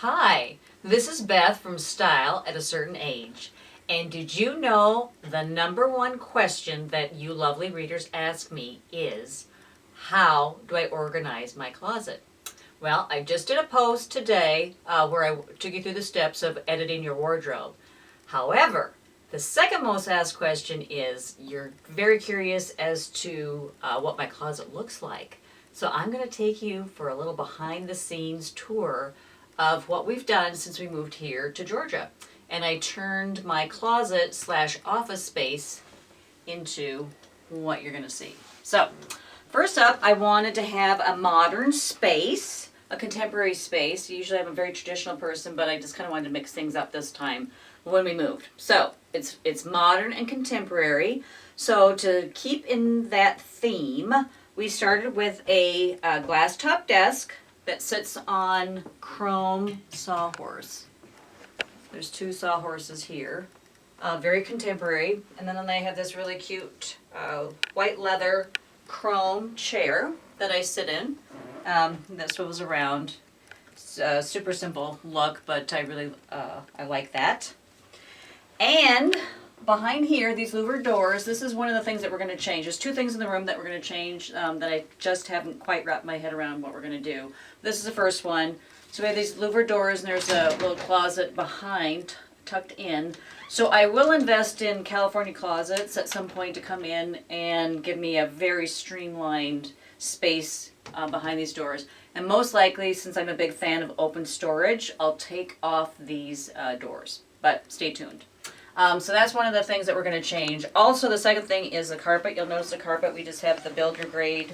Hi, this is Beth from Style at a Certain Age. And did you know the number one question that you lovely readers ask me is, how do I organize my closet? Well, I just did a post today where I took you through the steps of editing your wardrobe. However, the second most asked question is, you're very curious as to what my closet looks like. So I'm going to take you for a little behind the scenes tour of what we've done since we moved here to Georgia. And I turned my closet slash office space into what you're going to see. So first up, I wanted to have a modern space, a contemporary space. Usually I'm a very traditional person, but I just kind of wanted to mix things up this time when we moved. So it's modern and contemporary. So to keep in that theme, we started with a glass top desk that sits on chrome sawhorse. There's two sawhorses here, very contemporary. And then they have this really cute white leather chrome chair that I sit in. That swivels around. It's a super simple look, but I like that. And behind here, these louvered doors, this is one of the things that we're going to change. There's two things in the room that we're going to change that I just haven't quite wrapped my head around what we're going to do. This is the first one. So we have these louvered doors, and there's a little closet behind, tucked in. So I will invest in California closets at some point to come in and give me a very streamlined space behind these doors. And most likely, since I'm a big fan of open storage, I'll take off these doors. But stay tuned. So that's one of the things that we're going to change. Also, the second thing is the carpet. You'll notice the carpet, we just have the build your grade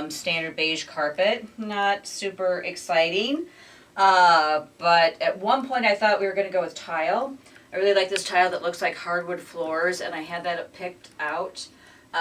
standard beige carpet. Not super exciting. But at one point I thought we were going to go with tile. I really like this tile that looks like hardwood floors, and I had that picked out.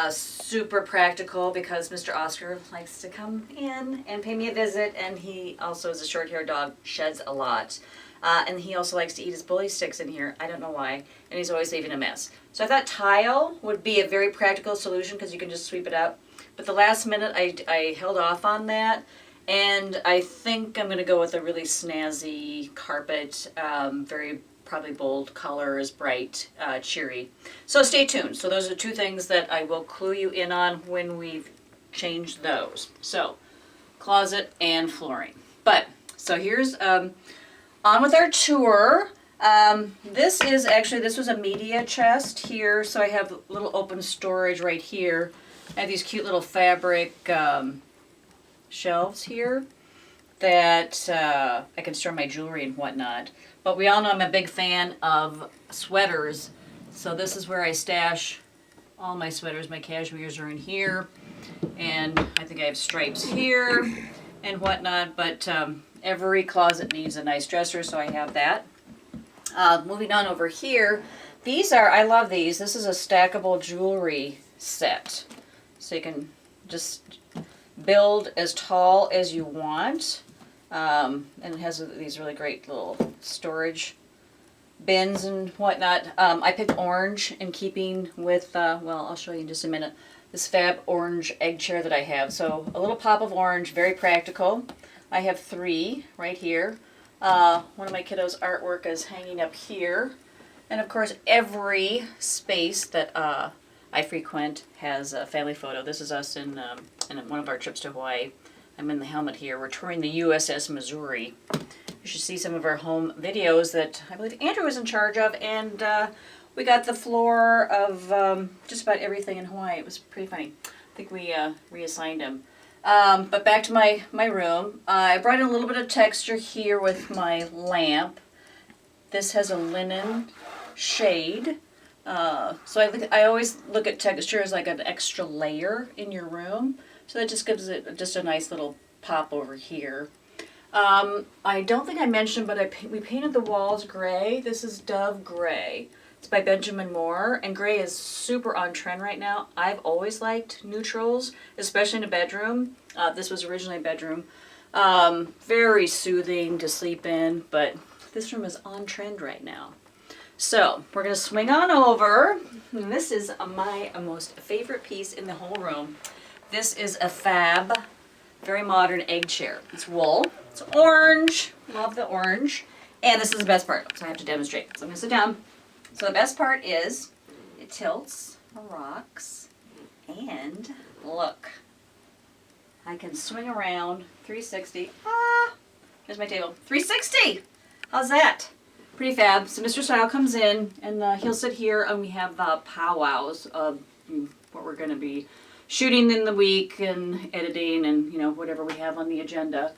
Super practical because Mr. Oscar likes to come in and pay me a visit, and he also is a short-haired dog, sheds a lot. And he also likes to eat his bully sticks in here. I don't know why. And he's always leaving a mess. So I thought tile would be a very practical solution because you can just sweep it up. But the last minute I held off on that. And I think I'm going to go with a really snazzy carpet. Very probably bold colors, bright, cheery. So stay tuned. So those are two things that I will clue you in on when we've changed those. So closet and flooring. So here's... on with our tour. This was a media chest here, so I have a little open storage right here. I have these cute little fabric shelves here that I can store my jewelry and whatnot. But we all know I'm a big fan of sweaters, so this is where I stash all my sweaters. My cashmeres are in here, and I think I have stripes here and whatnot, but every closet needs a nice dresser, so I have that. Moving on over here, I love these. This is a stackable jewelry set. So you can just build as tall as you want. And it has these really great little storage bins and whatnot. I picked orange in keeping with, I'll show you in just a minute, this fab orange egg chair that I have. So a little pop of orange, very practical. I have 3 right here. One of my kiddos' artwork is hanging up here. And of course, every space that I frequent has a family photo. This is us in one of our trips to Hawaii. I'm in the helmet here. We're touring the USS Missouri. You should see some of our home videos that I believe Andrew was in charge of. And we got the floor of just about everything in Hawaii. It was pretty funny. I think we reassigned him. But back to my room. I brought in a little bit of texture here with my lamp. This has a linen shade. So I always look at texture as like an extra layer in your room. So that just gives it just a nice little pop over here. I don't think I mentioned, but we painted the walls gray. This is Dove Gray. It's by Benjamin Moore, and gray is super on trend right now. I've always liked neutrals, especially in a bedroom. This was originally a bedroom. Very soothing to sleep in, but this room is on trend right now. So we're going to swing on over, and this is my most favorite piece in the whole room. This is a fab, very modern egg chair. It's wool. It's orange, Love the orange. And this is the best part, so I have to demonstrate. So I'm going to sit down. So the best part is it tilts or rocks. And look, I can swing around 360. Here's my table. 360! How's that? Pretty fab. So Mr. Style comes in and he'll sit here and we have powwows of what we're going to be shooting in the week and editing and whatever we have on the agenda.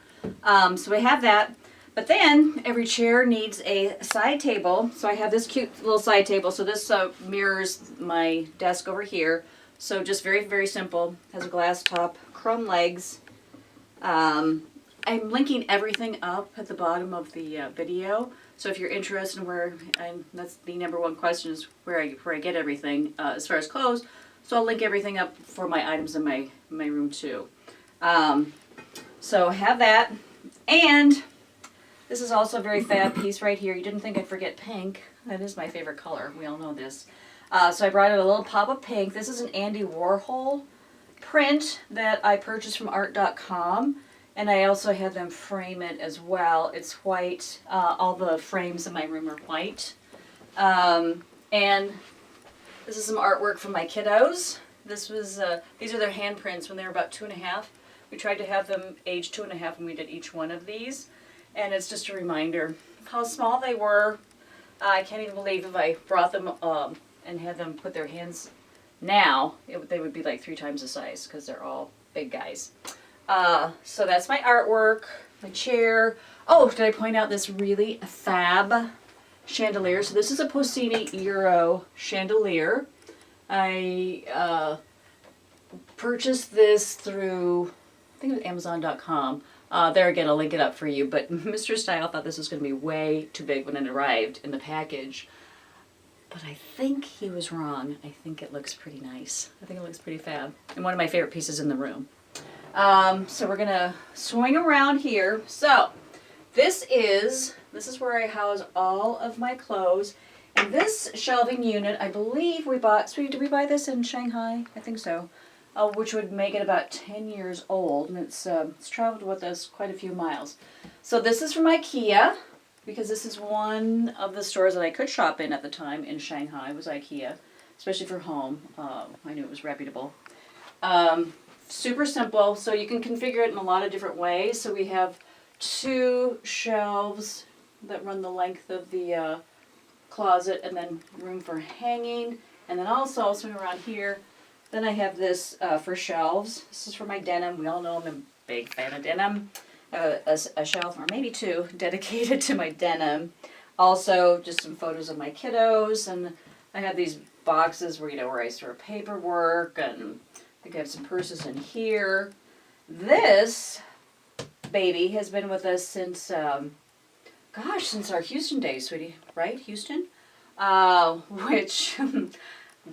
So we have that. But then every chair needs a side table. So I have this cute little side table. So this mirrors my desk over here. So just very, very simple. Has a glass top, chrome legs. I'm linking everything up at the bottom of the video. So if you're interested in that's the number one question is where I get everything as far as clothes. So I'll link everything up for my items in my room too. So have that. And this is also a very fab piece right here. You didn't think I'd forget pink. That is my favorite color. We all know this. So I brought out a little pop of pink. This is an Andy Warhol print that I purchased from art.com. And I also had them frame it as well. It's white. All the frames in my room are white. And this is some artwork from my kiddos. This was these are their handprints when they were about 2.5. We tried to have them age 2.5 when we did each one of these. And it's just a reminder of how small they were. I can't even believe if I brought them and had them put their hands now, they would be like 3 times the size because they're all big guys. So that's my artwork, my chair. Oh, did I point out this really fab chandelier? So this is a Posini Euro chandelier. I purchased this through, I think it was Amazon.com. There again, I'll link it up for you. But Mr. Style thought this was going to be way too big when it arrived in the package. But I think he was wrong. I think it looks pretty nice. I think it looks pretty fab. And one of my favorite pieces in the room. So we're going to swing around here. So this is where I house all of my clothes. And this shelving unit, I believe we bought, sweetie, did we buy this in Shanghai? I think so. Which would make it about 10 years old, and it's traveled with us quite a few miles. So this is from IKEA, because this is one of the stores that I could shop in at the time in Shanghai, was IKEA, especially for home. I knew it was reputable. Super simple, so you can configure it in a lot of different ways. So we have 2 shelves that run the length of the closet, and then room for hanging, and then also I'll swing around here. Then I have this for shelves. This is for my denim. We all know I'm a big fan of denim. I have a shelf, or maybe 2, dedicated to my denim. Also, just some photos of my kiddos, and I have these boxes where where I store paperwork, and I think I have some purses in here. This baby has been with us since, since our Houston days, sweetie. Right, Houston? Which...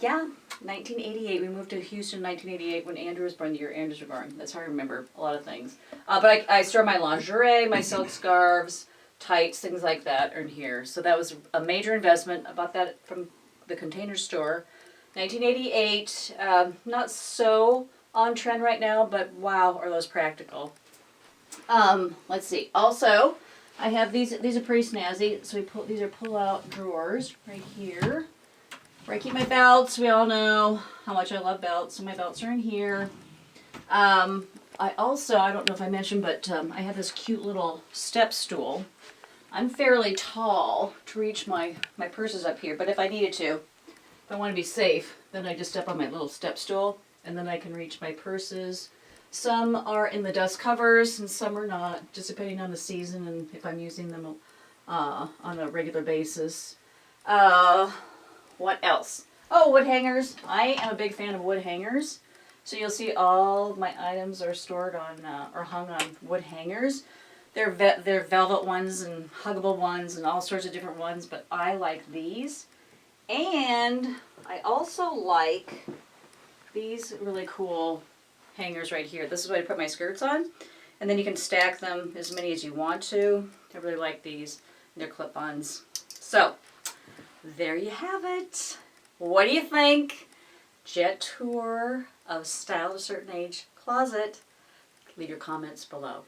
Yeah, 1988. We moved to Houston in 1988 when Andrew was born, the year Andrews were born. That's how I remember a lot of things. But I store my lingerie, my silk scarves, tights, things like that are in here. So that was a major investment. I bought that from the Container Store. 1988, not so on trend right now, but wow, are those practical. Let's see. Also, I have these are pretty snazzy. So these are pull-out drawers right here. Where I keep my belts. We all know how much I love belts, so my belts are in here. I don't know if I mentioned, but I have this cute little step stool. I'm fairly tall to reach my purses up here, but if I needed to, if I want to be safe, then I just step on my little step stool, and then I can reach my purses. Some are in the dust covers, and some are not, just depending on the season and if I'm using them on a regular basis. What else? Oh, wood hangers. I am a big fan of wood hangers. So you'll see all my items are stored on or hung on wood hangers. They're velvet ones and huggable ones and all sorts of different ones, but I like these. And I also like these really cool hangers right here. This is what I put my skirts on. And then you can stack them as many as you want to. I really like these. They're clip-ons. So, there you have it. What do you think? Jet tour of Style at a Certain Age closet. Leave your comments below.